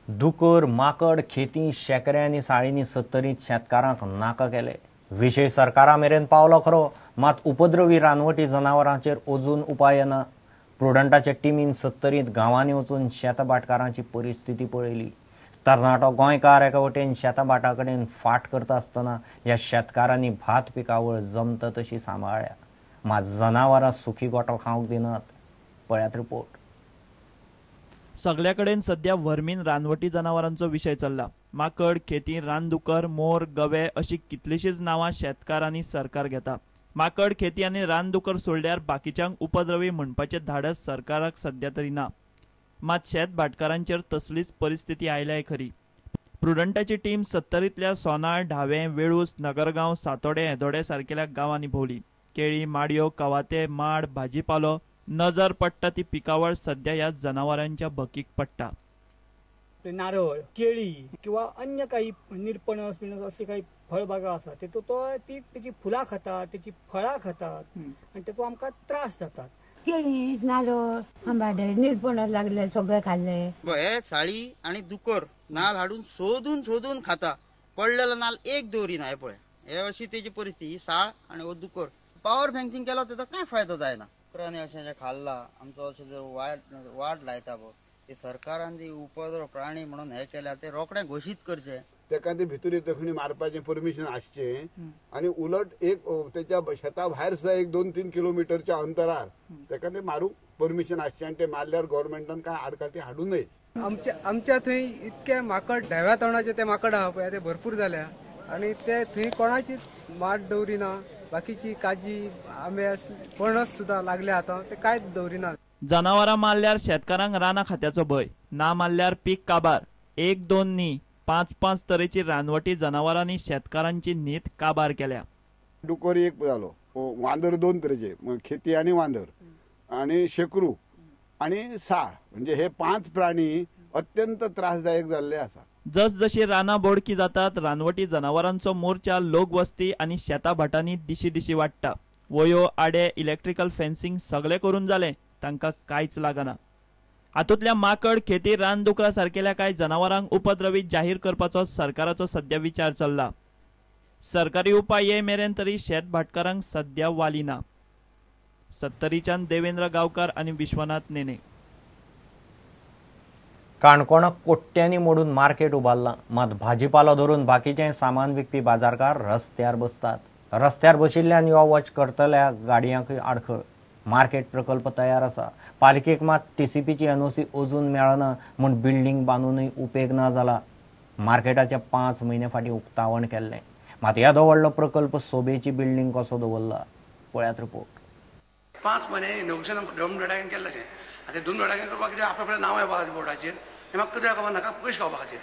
दुकर माकड खेती शेकऱ्यांनी साळींनी सत्तरीत शेतकारांक नाका केले। विशय सरकारा मेरेन पावलो खरो, मात उपद्रवी रानवटी जनावरांचेर अजून उपाय ना। प्रुडंटाचे टिमीन सत्तरीत गांवांनी वचून शेतभाटकारांची परिस्थिती पळयली। तरणाटो गोंयकार एका वटेन शेतभाटा कडेन फाट करता आसतना ह्या शेतकारांनी भात पिकावळ जमता तशी सांबाळ्ळ्या, मात जनावरां सुखी गोठो खावंक दिनात। पळयात रिपोर्ट। सगळ्या कडेन सध्या वर्मीन रानवटी जनावरांचो विशय चल्ला। माकड, खेती, रानदुकर, मोर, गवे अशी कितलीशीच नावां शेतकार आनी सरकार घेता। माकड, खेती आनी रानदुकर सोडल्यार बाकीच्यांक उपद्रवी म्हणपाचे धाडस सरकाराक सध्या तरी ना। मात शेत भाटकारांचेर तसलीच परिस्थिती आयल्याय खरी। प्रुडंटाची टीम सत्तरीतल्या सोनाळ, ढावे, वेळूस, नगरगांव, सातोडे, येदोडे सारकेल्या गांवांनी भोंवली। केळी, माडयो, कवाते, माड, भाजीपालो नजर पडटा ती पिकावळ सध्या ह्या जनावरांच्या भकीक पडटा। नारळ, केळी किंवा अन्य काही निरपणस असले काही फळबागा आसा तेतून तो ती त्याची फुलां खातात, त्याची फळां खातात आणि तेतून आमकां त्रास जातात। केळी, नारळ, आंबाडे, निरपणस लागले सगळे खाल्ले। हे साळी आणि दुकर नाल हाडून सोदून सोदून खाता, पडलेला नाल एक दवरी नाही पळय। हे अशी त्याची परिस्थिती। साळ आणि दुकर पॉवर फेन्सिंग केलो त्याचा काय फायदा जायना। प्राणी अशें खाल्ला आमचो अशें जर वाट लायता ते सरकारान जी उपद्रव प्राणी म्हणून हे केल्या ते रोखडे घोषित करचे। तेका ते भितूर तखणी मारपाचे परमिशन आसचे आणि उलट एक त्याच्या शेता भायर सुद्धा 1-2-3 किलोमीटरच्या अंतरार तेका ते मारूंक परमिशन आसचे आणि ते मारल्यार गव्हर्नमेंटान काय आडकाठी हाडू नये। आमच्या थंय इतके माकड ढव्या तोंडाचे ते माकड आहा पळय ते भरपूर जाल्या आणि ते थंय कोणाची माड दवरिना। बाकीची काजी, आंबे, पणस सुद्धा लागले आता ते काय दवरिना। जनावरां मारल्यार शेतकारांक रानां खात्याचो भय, ना मारल्यार पीक काबार। 1-2 न्ही 5-5 तरेची रानवटी जनावरांनी शेतकारांची नीत काबार केल्या। डुकर एक जालो, वांदर 2 तरेचे, खेती आणि वांदर आणि शेकरू आणि साळ, म्हणजे हे 5 प्राणी अत्यंत त्रासदायक जाल्ले आसा। जसजशी रानां बोडकी जातात, रानवटी जनावरांचो मोर्चा लोकवस्ती आणि शेताभाटांनी दिशी वाडटा। वयो, आडे, इलेक्ट्रिकल फेन्सिंग सगळे करून जाले, तांकां कांयच लागना। हातूंतल्या माकड, खेती, रानदुकरां सारकेल्या कांय जनावरांक उपद्रवी जाहीर करपाचो सरकाराचो सध्या विचार चल्ला। सरकारी उपाय ये मेरेन तरी शेत भाटकारांक सध्या वाली ना। सत्तरीच्यान देवेंद्र गांवकार आणि विश्वनाथ नेने। काणकोणाक कोट्यांनी मोडून मार्केट उबारला, मात भाजीपालो धरून बाकीचे सामान विकपी बाजारकार रस्त्यार बसतात। रस्त्यार बशिल्ल्यान यो वच करतल्या गाडयांक आडखळ। मार्केट प्रकल्प तयार आसा, पालिकेक मात टीसीपीची एनओसी अजून मेळना म्हूण बिल्डींग बांदूनय उपेग ना जाला। मार्केटाचे 5 म्हयने फाटीं उक्तावण केल्लें, मात येदो व्हडलो प्रकल्प सोबेची बिल्डींग कसो दवरला। पळयात रिपोर्ट। 5 म्हयने इनोग्रेशन ड्रम धडाक्यान केल्लें आतां 2 धडाक्यान करपाक कितें आपल्या नांव येवपा खातीर बोर्डाचेर म्हाका कित्याक खबर नाका पयशे खावपा खातीर।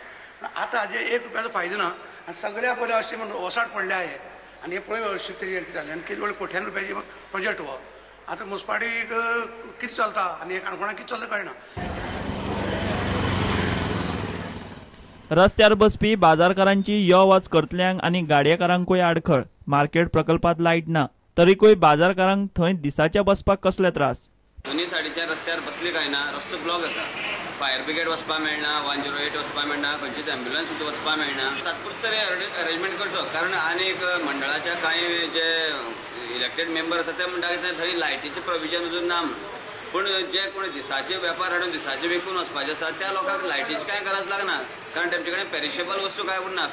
आतां हाजे 1 रुपयाचो फायदो ना आनी सगळ्या पयलीं अशें म्हणून ओसाड पडले आहे आनी हे पळय वर्षी कितें जालें आनी कितें व्हडले कोट्यांनी रुपयाचे प्रोजेक्ट हो। आतां मुन्सिपालिटीक कितें चलता आनी काणकोणाक कितें चलता कळना। रस्त्यार बसपी बाजारकारांची यो वच करतल्यांक आनी गाडयेकारांकूय आडखळ। मार्केट प्रकल्पात लायट ना, तरीकूय बाजारकारांक थंय दिसाच्या बसपाक कसले त्रास। दोन्ही सायडीच्या रस्त्यार बसली काय ना, रस्तो ब्लॉक जाता। फायर ब्रिगेड वचपा मेळना, 108 वचपा मेळना, खंयचीच एम्ब्युलन्स सुद्दां वचपा मेळना। तात्पुरते अरेंजमेंट करचो, कारण आनीक मंडळाच्या कांय जे इलेक्टेड मेंबर आसा ते म्हणटा थंय लायटीचें प्रोविजन अजून ना। पूण जे कोण दिसाचे वेपार हाडून दिसाचे विकून वचपाचे आसा त्या लोकांक लायटीची कांय गरज लागना, कारण तेमचे कडेन पेरिशेबल वस्तू कांय उरना।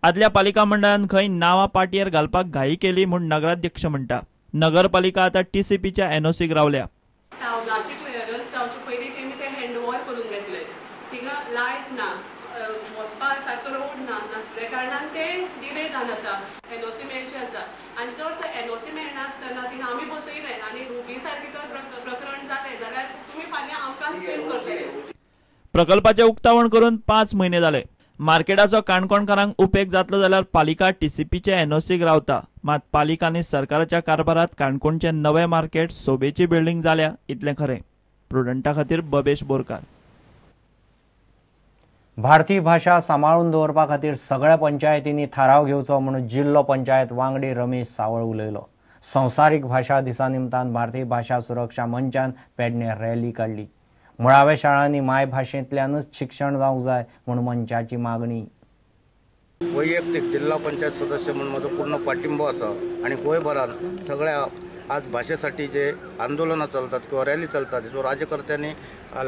आदल्या पालिका मंडळान खंय नावां पाटयेर घालपाक घाई केली म्हूण नगराध्यक्ष म्हणटा। नगरपालिका आतां टीसीपीच्या एनओसीक रावल्या। टावनाची क्लियरन्स जावचे पयलीं तेमी ते हँडओवर करून घेतले। थिंगा लायट ना, वचपा सारको रोड ना, नासले कारणान ते डिले जावन आसा। एनओसी मेळची आसा आनी जर तो एनओसी मेळना आसतना थिंगा आमी बसयले आनी रुबी सारकी तर प्रकरण जालें जाल्यार तुमी फाल्यां आमकां पेम करतले। प्रकल्पाचे उक्तावण करून 5 म्हयने जाले। मार्केटाचो काणकोणकारांक उपेग जातलो जाल्यार पालिका टीसीपीचे एनओसीक रावता, मात पालिका आनी सरकाराच्या कारभारात काणकोणचे नवे मार्केट सोबेची बिल्डींग जाल्या इतलें खरें। प्रुडंटा खातीर बबेश बोरकार। भारतीय भाषा सांबाळून दवरपा खातीर सगळ्या पंचायतींनी थाराव घेवचो म्हणून जिल्लो पंचायत वांगडी रमेश सावळ उलयलो। संवसारीक भाषा दिसा निमतान भारतीय भाषा सुरक्षा मंचान पेडणे रॅली काडली। मुळाव्या शाळांनी माय भाषेंतल्यानच शिक्षण जावंक जाय म्हूण मंचाची मागणी. वैयक्तीक जिल्हा पंचायत सदस्य म्हणून माझो पूर्ण पाठिंबा आसा आणि गोंयभरात सगळ्या आज भाषेसाठी जे आंदोलनं चालतात किंवा रॅली चालतात जो राज्यकर्त्यांनी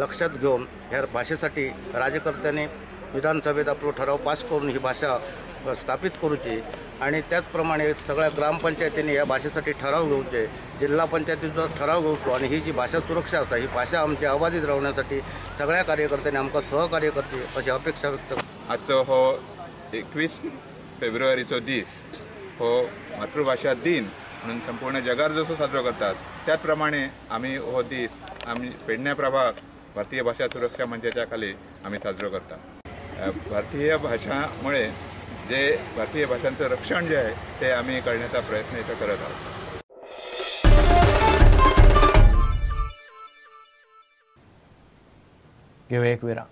लक्षात घेऊन ह्या भाषेसाठी राज्यकर्त्यांनी विधानसभेत आपलो ठराव पास करून ही भाषा स्थापित करूची आणि त्याचप्रमाणे सगळ्या ग्रामपंचायतींनी या भाषेसाठी ठराव घेवचे, जिल्हा पंचायतीचो ठराव घेवचो आणि ही जी भाषा सुरक्षा आसा ही भाषा आमची अबाधित रावण्यासाठी सगळ्या कार्यकर्त्यांनी आमकां सहकार्य करची अशी अपेक्षा व्यक्त. आजचो हो 21 फेब्रुवारीचो दीस हो मातृभाषा दिन म्हणून संपूर्ण जगार जसो साजरो करतात त्याच प्रमाणे आम्ही हो दीस आम्ही पेडण्या प्रभाग भारतीय भाषा सुरक्षा मंचाच्या खाली आम्ही साजरो करतात. भारतीय भाषामुळे जे भारतीय भाषांचं रक्षण जे आहे ते आम्ही करण्याचा प्रयत्न इथं करत आहोत. घेऊ एक विराम.